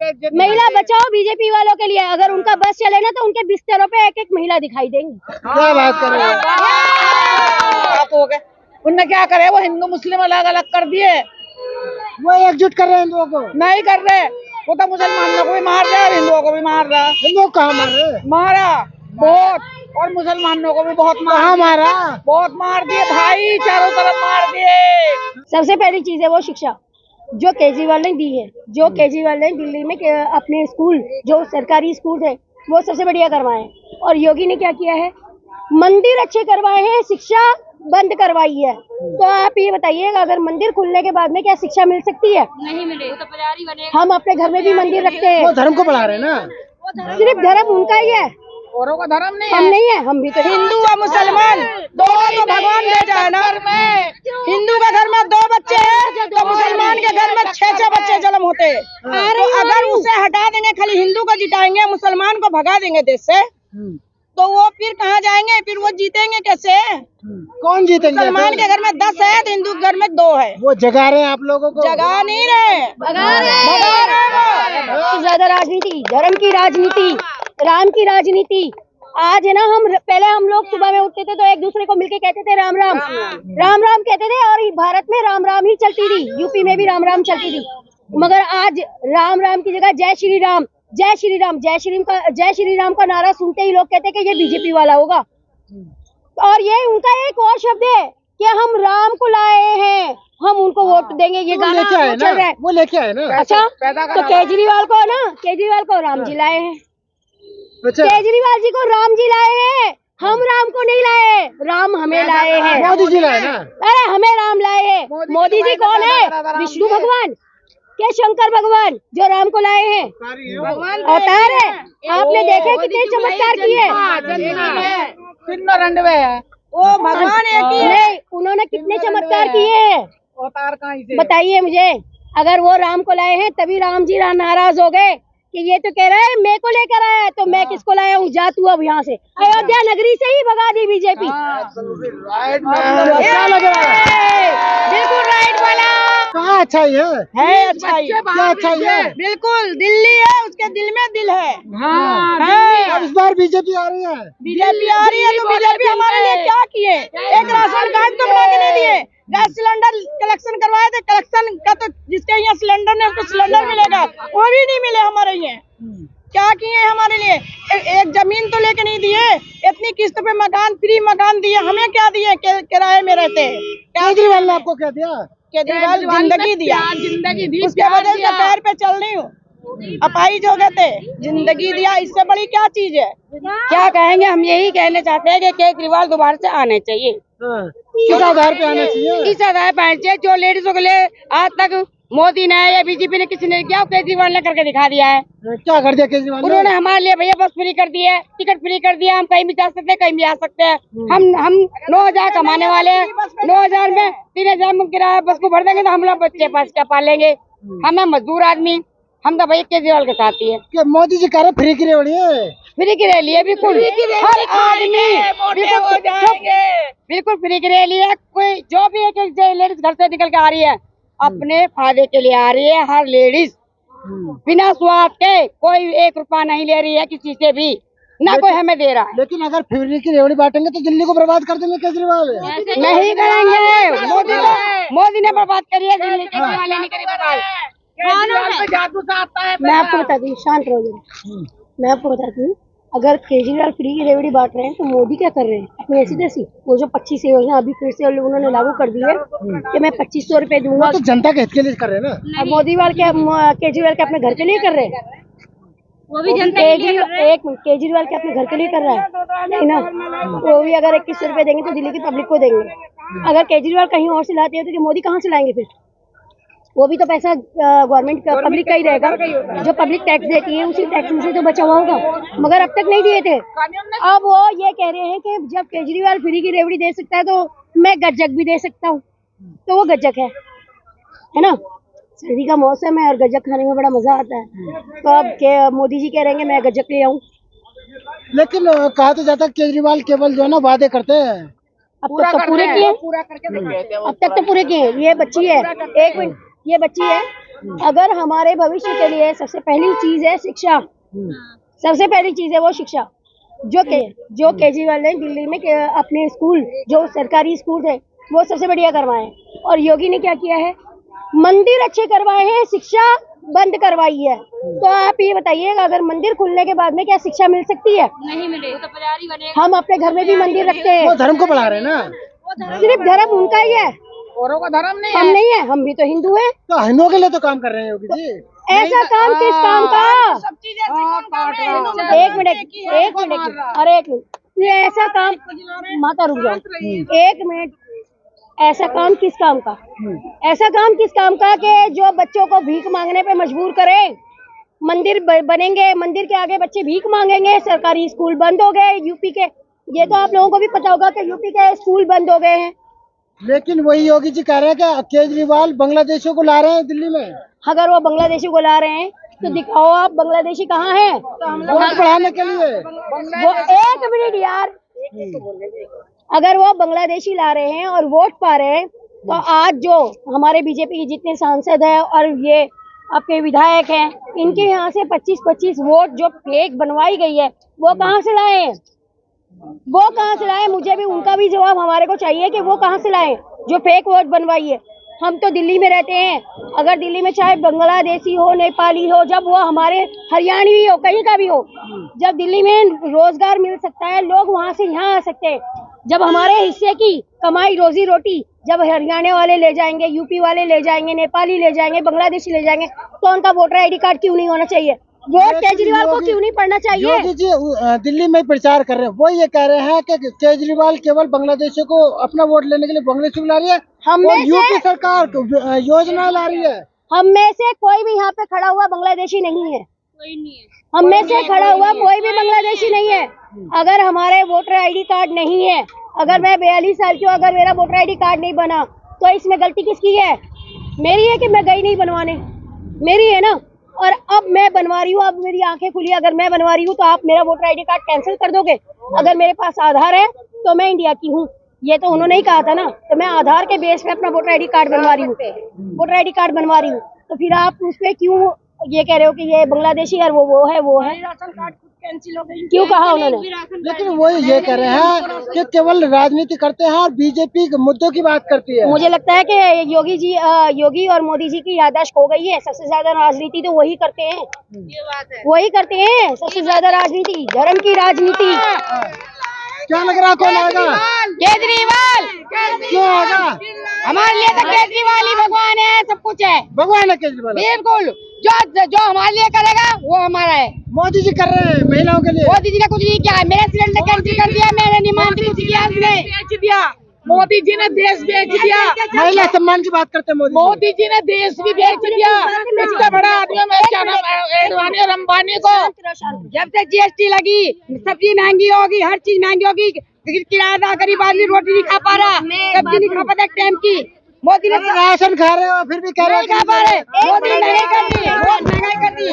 महिला बचाओ बीजेपी वालों के लिए। अगर उनका बस चले ना तो उनके बिस्तरों पे एक एक महिला दिखाई देंगी। क्या बात कर रहे हैं आप? हो गए उनने क्या करे, वो हिंदू मुस्लिम अलग अलग कर दिए, वो एकजुट कर रहे हैं हिंदुओं को। नहीं कर रहे। वो तो मुसलमानों को भी मार रहा है और हिंदुओं को भी मार रहा। हिंदुओं कहाँ मार रहे? मारा बहुत, और मुसलमानों को भी बहुत मारा, बहुत मार दिए भाई, चारों तरफ मार दिए। सबसे पहली चीज है वो शिक्षा जो केजरीवाल ने दी है। जो केजरीवाल ने दिल्ली में अपने स्कूल, जो सरकारी स्कूल थे, वो सबसे बढ़िया करवाए हैं। और योगी ने क्या किया है, मंदिर अच्छे करवाए हैं, शिक्षा बंद करवाई है। तो आप ये बताइएगा, अगर मंदिर खुलने के बाद में क्या शिक्षा मिल सकती है? नहीं मिलेगी। तो पुजारी बनेगा। हम अपने घर में भी मंदिर रखते हैं। वो धर्म को बढ़ा रहे हैं ना। सिर्फ धर्म उनका ही है, औरों का धर्म नहीं हम नहीं है। हम भी तो हिंदू और मुसलमान दोनों को भगवान भेजा है ना। हिंदू का घर में 2 बच्चे हैं तो मुसलमान के घर में 6 बच्चे जन्म होते हैं। तो अगर उसे हटा देंगे, खाली हिंदू को जिताएंगे, मुसलमान को भगा देंगे देश से, तो वो फिर कहाँ जाएंगे? फिर वो जीतेंगे कैसे? कौन जीतेंगे? मुसलमान के घर में 10 है तो हिंदू के घर में 2 है। वो जगा रहे हैं आप लोगों को। जगा नहीं रहे, भगा रहे। ज्यादा राजनीति, धर्म की राजनीति, राम की राजनीति। आज है ना, हम लोग सुबह में उठते थे तो एक दूसरे को मिलके कहते थे राम राम राम राम कहते थे, और भारत में राम राम ही चलती थी, यूपी में भी राम राम चलती थी। मगर आज राम राम की जगह जय श्री राम, जय श्री राम, जय श्री राम का नारा सुनते ही लोग कहते हैं कि ये बीजेपी वाला होगा। और ये उनका एक और शब्द है कि हम राम को लाए हैं, हम उनको वोट देंगे। ये गाना चल रहा है, वो लेके आए ना। अच्छा, तो केजरीवाल को राम जी लाए हैं। अच्छा, केजरीवाल जी को राम जी लाए हैं, हम राम को नहीं लाए, राम हमें लाए हैं। मोदी जी लाए ना। अरे हमें राम लाए हैं। मोदी जी कौन है? विष्णु भगवान के शंकर भगवान जो राम को लाए हैं, अवतार है। आपने देखे कितने चमत्कार किए? वो भगवान एक ही है। उन्होंने कितने चमत्कार किए? अवतार कहाँ से? बताइए मुझे। अगर वो राम को लाए हैं तभी राम जी नाराज हो गए कि ये तो कह रहा है मैं को लेकर आया है, तो मैं किसको लाया हूँ, जा तू अब यहाँ से। अयोध्या नगरी से ही भगा दी बीजेपी। क्या लग रहा है? बिल्कुल राइट वाला कहाँ अच्छाई है अच्छाई। क्या अच्छाई है? बिल्कुल दिल्ली है, उसके दिल में दिल है। अब इस बार बीजेपी आ रही है। बीजेपी आ रही है तो बीजेपी हमारे लिए क्या किए? एक राशन कार्ड तो बना के नहीं दिए, गैस सिलेंडर कलेक्शन करवाए थे, कलेक्शन का तो जिसके यहाँ सिलेंडर नहीं उसको सिलेंडर मिलेगा, वो भी नहीं मिले हमारे यहाँ। क्या किए हमारे लिए? एक जमीन तो लेके नहीं दिए, इतनी किस्त पे मकान, फ्री मकान दिए, हमें क्या दिए? किराए में रहते हैं। केजरीवाल ने आपको क्या दिया? केजरीवाल जिंदगी दिया, जिंदगी दी, उसके वजह से पैर पे चल रही हूँ। अपाहिज हो गए थे, जिंदगी दिया, इससे बड़ी क्या चीज है? क्या कहेंगे? हम यही कहने चाहते हैं कि केजरीवाल दोबारा से आने चाहिए। किस आधार पे आना चाहिए? इस आधार पर आना चाहिए जो लेडीजों के लिए आज तक मोदी ने या बीजेपी ने किसी ने किया, केजरीवाल ने करके दिखा दिया है। क्या कर दिया केजरीवाल ने? उन्होंने हमारे लिए भैया बस फ्री कर दी है, टिकट फ्री कर दिया, हम कहीं भी जा सकते हैं, कहीं भी आ सकते हैं। हम 9,000 कमाने वाले हैं, 9,000 में 3,000 में किराया बस को भर देंगे तो हम लोग बच्चे पास क्या पालेंगे? हमें मजदूर आदमी, हम तो भैया केजरीवाल के साथ ही है। क्या मोदी जी कह रहे फ्री की रेवड़ी है? फ्री की रैली है, बिल्कुल हर आदमी बिल्कुल फ्री की रैली है। कोई जो भी एक लेडीज घर से निकल के आ रही है अपने फायदे के लिए आ रही है, हर लेडीज बिना स्वार्थ के, कोई 1 रुपया नहीं ले रही है किसी से भी, ना कोई हमें दे रहा है। लेकिन अगर फ्री की रेवड़ी बांटेंगे तो दिल्ली को बर्बाद कर देंगे केजरीवाल। नहीं करेंगे, मोदी ने बर्बाद करी है दिल्ली, केजरीवाल ने नहीं करी बर्बाद। जादू सा आता है। मैं आपको बताती हूँ, शांत रहो जरा। मैं आपको बताती हूँ, अगर केजरीवाल फ्री की रेवड़ी बांट रहे हैं तो मोदी क्या कर रहे हैं? अपनी ऐसी तैसी वो जो 25 योजना अभी फिर से उन्होंने लागू कर दी है कि मैं 2,500 रुपए दूंगा, तो जनता के हित के लिए कर रहे हैं ना। अब केजरीवाल के अपने घर के लिए कर रहे हैं। वो भी जनता केजरीवाल के अपने घर के लिए कर रहा है नहीं ना। वो भी अगर 2100 रुपए देंगे तो दिल्ली की पब्लिक को देंगे। अगर केजरीवाल कहीं और से लाते हैं तो मोदी कहाँ से लाएंगे? फिर वो भी तो पैसा गवर्नमेंट का, पब्लिक का ही रहेगा। जो पब्लिक टैक्स देती है उसी टैक्स में से तो बचा हुआ होगा, मगर अब तक नहीं दिए थे। अब वो ये कह रहे हैं कि जब केजरीवाल फ्री की रेवड़ी दे सकता है तो मैं गज्जक भी दे सकता हूँ, तो वो गज्जक है ना। सर्दी का मौसम है और गज्जक खाने में बड़ा मजा आता है, तो अब मोदी जी कह रहे हैं मैं गज्जक ले आऊँ। लेकिन कहा तो जाता केजरीवाल केवल जो है ना वादे करते हैं, अब तक तो पूरे किए, अब तक तो पूरे किए। ये बच्ची है, 1 मिनट, ये बच्ची है, अगर हमारे भविष्य के लिए सबसे पहली चीज है शिक्षा, सबसे पहली चीज है वो शिक्षा। जो केजरीवाल ने दिल्ली में अपने स्कूल, जो सरकारी स्कूल थे, वो सबसे बढ़िया करवाए। और योगी ने क्या किया है, मंदिर अच्छे करवाए हैं, शिक्षा बंद करवाई है। तो आप ये बताइए, अगर मंदिर खुलने के बाद में क्या शिक्षा मिल सकती है? नहीं मिलेगी। तो पुजारी बने। हम अपने घर में भी मंदिर रखते हैं। वो धर्म को बढ़ा रहे हैं ना, सिर्फ धर्म उनका ही है, औरों का धर्म नहीं हम नहीं है। हम भी तो हिंदू हैं। तो हिंदुओं के लिए तो काम कर रहे हैं योगी जी। ऐसा काम किस काम का? सब चीजें एक मिनट, अरे एक मिनट, ये ऐसा काम, माता रुक जाओ, एक मिनट, ऐसा काम किस काम का? ऐसा काम किस काम का कि जो बच्चों को भीख मांगने पे मजबूर करे? मंदिर बनेंगे, मंदिर के आगे बच्चे भीख मांगेंगे, सरकारी स्कूल बंद हो गए यूपी के। ये तो आप लोगों को भी पता होगा कि यूपी के स्कूल बंद हो गए हैं। लेकिन वही योगी जी कह रहे हैं कि केजरीवाल बांग्लादेशियों को ला रहे हैं दिल्ली में। अगर वो बांग्लादेशी को ला रहे हैं तो दिखाओ आप बांग्लादेशी कहाँ है? वोट बढ़ाने के लिए। वो एक मिनट यार, अगर वो बांग्लादेशी ला रहे हैं और वोट पा रहे हैं, तो आज जो हमारे बीजेपी के जितने सांसद हैं और ये आपके विधायक हैं, इनके यहाँ से 25-25 वोट जो फेक बनवाई गई है, वो कहाँ से लाए हैं? वो कहाँ से लाए? मुझे भी उनका भी जवाब हमारे को चाहिए कि वो कहाँ से लाए जो फेक वोट बनवाई है। हम तो दिल्ली में रहते हैं, अगर दिल्ली में चाहे बांग्लादेशी हो, नेपाली हो, जब वो हमारे हरियाणवी हो, कहीं का भी हो, जब दिल्ली में रोजगार मिल सकता है, लोग वहाँ से यहाँ आ सकते हैं। जब हमारे हिस्से की कमाई रोजी रोटी जब हरियाणा वाले ले जाएंगे, यूपी वाले ले जाएंगे, नेपाली ले जाएंगे, बांग्लादेशी ले जाएंगे, तो उनका वोटर ID कार्ड क्यों नहीं होना चाहिए? वोट केजरीवाल को क्यों नहीं पड़ना चाहिए? योगी जी दिल्ली में प्रचार कर रहे हैं, वो ये कह रहे हैं कि केजरीवाल केवल बांग्लादेशियों को अपना वोट लेने के लिए बांग्लादेश ला रही है, और यूपी सरकार योजना ला रही है। हम में से कोई भी यहाँ पे खड़ा हुआ बांग्लादेशी नहीं है, हम में से खड़ा हुआ कोई भी बांग्लादेशी नहीं है। अगर हमारे वोटर ID कार्ड नहीं है, अगर मैं 42 साल की हूँ, अगर मेरा वोटर ID कार्ड नहीं बना, तो इसमें गलती किसकी है? मेरी है कि मैं गई नहीं बनवाने? मेरी है ना। और अब मैं बनवा रही हूँ, अब मेरी आंखें खुली, अगर मैं बनवा रही हूँ तो आप मेरा वोटर ID कार्ड कैंसिल कर दोगे? अगर मेरे पास आधार है तो मैं इंडिया की हूँ, ये तो उन्होंने ही कहा था ना, तो मैं आधार के बेस पे अपना वोटर ID कार्ड बनवा रही हूँ, वोटर ID कार्ड बनवा रही हूँ। तो फिर आप उस पे क्यों ये कह रहे हो कि ये बांग्लादेशी और वो है? राशन कार्ड कैंसिल हो गई, क्यों कहा उन्होंने? लेकिन वो ये कह रहे हैं कि केवल राजनीति करते हैं और बीजेपी के मुद्दों की बात करती है। मुझे लगता है कि योगी और मोदी जी की याददाश्त खो गई है। सबसे ज्यादा राजनीति तो वही करते हैं, ये बात है, वही करते हैं सबसे ज्यादा राजनीति, धर्म की राजनीति। क्या लग रहा है कौन आएगा? केजरीवाल। क्यों आएगा? हमारे लिए तो केजरीवाल ही भगवान है, सब कुछ है, भगवान है केजरीवाल। बिल्कुल, जो हमारे लिए करेगा वो हमारा है। मोदी जी कर रहे हैं महिलाओं के लिए। मोदी जी ने कुछ नहीं किया, मेरा सिलेंडर कैंसिल कर दिया, मैंने नहीं मानती कुछ किया, बेच दिया। मोदी जी ने देश बेच दिया। महिला सम्मान की बात करते हैं मोदी जी ने देश भी बेच दिया। इतना बड़ा आदमी में क्या नाम एडवाणी और अंबानी को, जब से GST लगी, सब्जी महंगी होगी, हर चीज महंगी होगी, किराएदार गरीब आदमी रोटी नहीं खा पा रहा, सब्जी नहीं खा पाता टाइम की। मोदी ने राशन खा रहे हो फिर भी कह रहे खा पा रहे, मोदी ने महंगाई कर दी, बहुत महंगाई कर दी,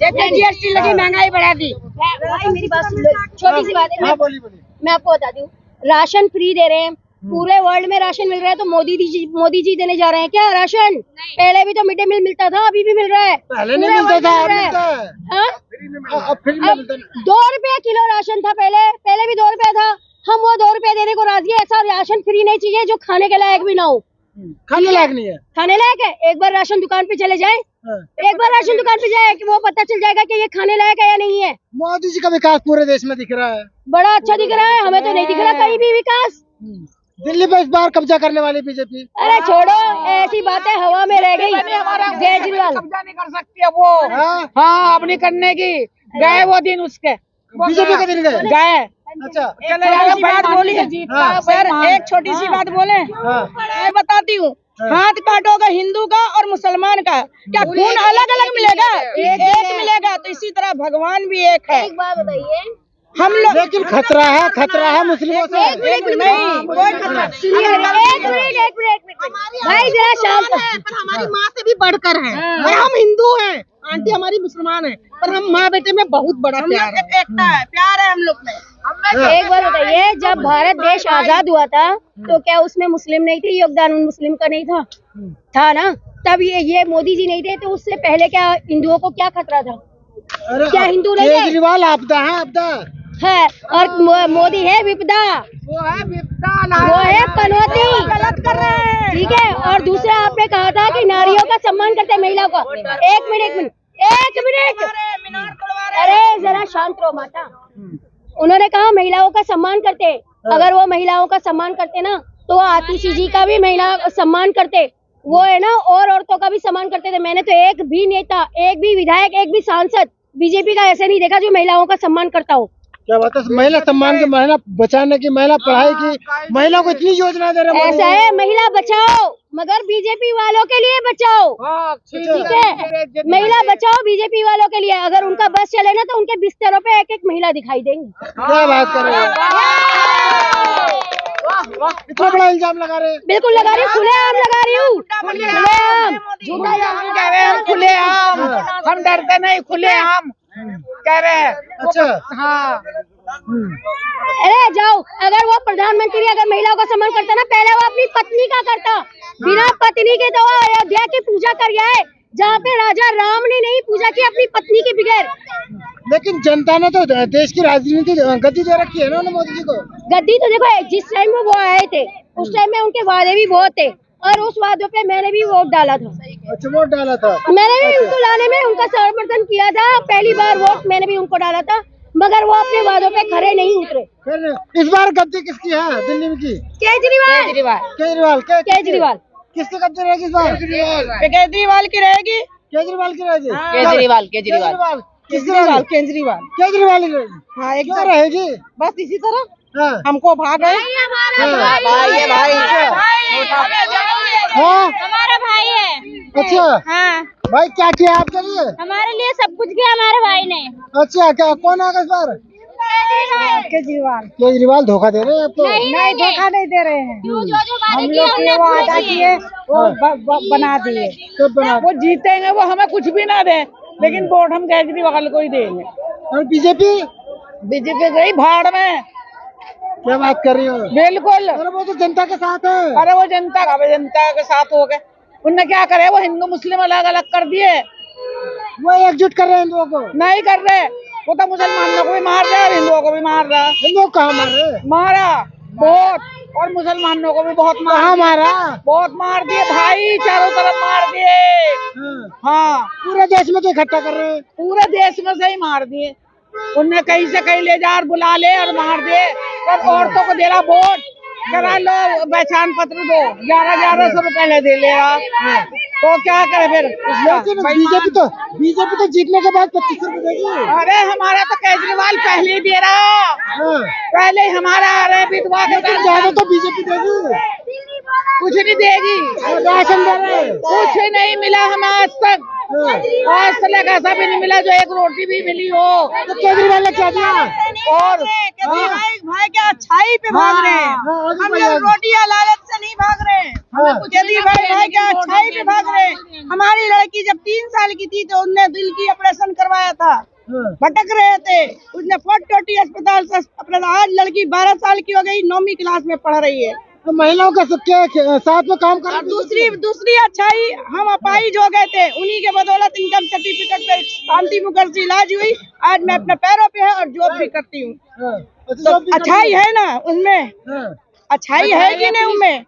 जैसे GST लगी महंगाई बढ़ा दी। भाई मेरी बात सुन लो, छोटी सी बात है, बोलिए। मैं आपको बताती हूँ। राशन फ्री दे रहे हैं, पूरे वर्ल्ड में राशन मिल रहा है, तो मोदी जी देने जा रहे हैं क्या राशन? पहले भी तो मिड डे मील मिलता था, अभी भी मिल रहा है। पहले नहीं मिलता था, अब फ्री में मिलता है। 2 रुपए किलो राशन था पहले भी 2 रुपए था। हम वो 2 रुपए देने को राजी है। ऐसा राशन फ्री नहीं चाहिए जो खाने के लायक भी ना हो। खाने लायक नहीं है, खाने लायक है। एक बार राशन दुकान पे चले जाए, एक बार राशन दुकान पे जाए कि वो पता चल जाएगा कि ये खाने लायक है या नहीं है। मोदी जी का विकास पूरे देश में दिख रहा है, बड़ा अच्छा दिख रहा है, हमें तो नहीं दिख रहा कहीं भी विकास। दिल्ली पे इस बार कब्जा करने वाली बीजेपी। अरे छोड़ो, ऐसी बातें हवा में रह गई। केजरीवाल कब्जा नहीं कर सकती है वो। हाँ, अपनी करने की गए वो दिन, उसके बीजेपी के दिन गए। अच्छा, बात बोली सर, एक छोटी सी बात बोले, मैं बताती हूँ। हाथ काटोगा हिंदू का और मुसलमान का, क्या खून अलग अलग मिलेगा? एक मिलेगा। तो इसी तरह भगवान भी एक है। एक बात बताइए, हम लोग, लेकिन खतरा है मुस्लिमों से। एक मिनट भाई जरा शांत, पर हमारी माँ से भी बढ़कर है। और हम हिंदू हैं, आंटी हमारी मुसलमान है, पर हम माँ बेटे में बहुत बड़ा प्यार है, एकता है, प्यार है हम लोग में। एक बार बताइए, जब भारत देश आजाद हुआ था तो क्या उसमें मुस्लिम नहीं थे? योगदान मुस्लिम का नहीं था? था ना। तब ये मोदी जी नहीं थे तो उससे पहले क्या हिंदुओं को क्या खतरा था? अरे क्या हिंदू नहीं है? केजरीवाल आपदा है, आपदा है और मोदी है विपदा, वो है पनौती। गलत कर रहे हैं। ठीक है। और दूसरा आपने कहा था कि नारियों का सम्मान करते हैं, महिलाओं का। एक मिनट अरे जरा शांत रहो माता। उन्होंने कहा महिलाओं का सम्मान करते। अगर वो महिलाओं का सम्मान करते ना तो वो आतिशी जी का भी महिला सम्मान करते, वो है ना, और औरतों का भी सम्मान करते थे। मैंने तो एक भी नेता, एक भी विधायक, एक भी सांसद बीजेपी का ऐसे नहीं देखा जो महिलाओं का सम्मान करता हो। क्या बात है, महिला सम्मान की, महिला बचाने की, महिला पढ़ाई की, महिलाओं को इतनी योजना दे रहे हैं। ऐसा है, महिला बचाओ मगर बीजेपी वालों के लिए बचाओ। ठीक है, महिला बचाओ बीजेपी वालों के लिए। अगर उनका बस चले ना तो उनके बिस्तरों पे एक एक महिला दिखाई देंगी। क्या बात कर रहे हैं, इतना बड़ा इल्जाम लगा रहे हैं। बिल्कुल लगा रही हूँ, खुलेआम लगा रही हूँ, खुलेआम झूठा कह रहे हैं, खुलेआम। हम डरते नहीं, खुलेआम कह रहे हैं। अच्छा, हाँ। अरे जाओ, अगर वो प्रधानमंत्री अगर महिलाओं का सम्मान करता ना, पहले वो अपनी पत्नी का करता। बिना पत्नी के तो अयोध्या की पूजा कर आए, जहाँ पे राजा राम ने नहीं पूजा की अपनी पत्नी के बगैर। लेकिन जनता ने तो देश की राजनीति गद्दी दे रखी है ना उन्होंने मोदी जी को। गद्दी तो देखो, जिस टाइम में वो आए थे उस टाइम में उनके वादे भी बहुत थे और उस वादों पे मैंने भी वोट डाला था। अच्छा, वोट डाला था। मैंने भी उनको लाने में उनका समर्थन किया था। पहली बार वोट मैंने भी उनको डाला था, मगर वो अपने वादों पे खरे नहीं उतरे। फिर इस बार गद्दी किसकी है दिल्ली में की? केजरीवाल। केजरीवाल किसकी गद्दी रहेगी इस बार? केजरीवाल की रहेगी। केजरीवाल की रहेगी। केजरीवाल केजरीवाल केजरीवाल केजरीवाल की रहेगी। हाँ, एक क्यों रहेगी? बस इसी तरह हाँ, हमको भाग है। हाँ, हमारा भाई है। अच्छा, हाँ, भाई क्या किया आपके लिए? हमारे लिए सब कुछ किया हमारे भाई ने। अच्छा, क्या कौन आएगा इस बार? केजरीवाल धोखा दे रहे हैं आपको। नहीं, धोखा नहीं दे रहे हैं। जो हम लोग के वो वादा किए वो बना दिए। सब बना। वो जीतेंगे, वो हमें कुछ भी ना दे, लेकिन वोट हम केजरीवाल को ही देंगे। और बीजेपी गई भाड़ में। क्या बात कर रही हो? बिल्कुल। अरे वो तो जनता के साथ है। अरे वो जनता के साथ हो गए। उनने क्या करे, वो हिंदू मुस्लिम अलग अलग कर दिए। वो एकजुट कर रहे हैं हिंदुओं को। नहीं कर रहे, वो तो मुसलमानों को भी मार रहा है और हिंदुओं को भी मार रहा है। हिंदुओं को कहाँ मार रहे? मारा बहुत, और मुसलमानों को भी बहुत कहाँ मारा? बहुत मार दिए भाई, चारों तरफ मार दिए। हाँ, पूरे देश में तो इकट्ठा कर रहे हैं। पूरे देश में से ही मार दिए। उनने कहीं से कहीं ले जा बुला ले और मार दिए। तब औरतों को दे रहा वोट, करा लो पहचान पत्र दो, 1100 रुपए ले दे ले रहा। तो क्या करे फिर? लेकिन बीजेपी तो जीतने के बाद 25 रुपए देगी। अरे हमारा तो केजरीवाल पहले ही दे रहा, पहले ही हमारा आ रहा है विधवा के। ज्यादा तो बीजेपी देगी, कुछ नहीं देगी। राशन दे रहे हैं। कुछ नहीं मिला हमें आज तक ऐसा भी नहीं मिला जो एक रोटी भी मिली हो। तो केजरीवाल ने क्या दिया? और भाई क्या अच्छाई पे भाग रहे हैं। हम लोग रोटी या लालच से नहीं भाग रहे हैं। केजरीवाल भाई क्या अच्छाई पे भाग रहे हैं। हमारी लड़की जब 3 साल की थी तो उनने दिल की ऑपरेशन करवाया था, भटक रहे थे, उसने 420 अस्पताल से ऑपरेशन। आज लड़की 12 साल की हो गई, 9वीं क्लास में पढ़ रही है। तो महिलाओं का साथ में काम कर। दूसरी अच्छाई, हम अपाहिज हो गए थे, उन्हीं के बदौलत इनकम सर्टिफिकेट पे शांति मुखर्जी इलाज हुई। आज मैं अपने पैरों पे है और जॉब भी करती हूँ। तो अच्छाई है ना उसमें, अच्छाई है कि नहीं उनमें?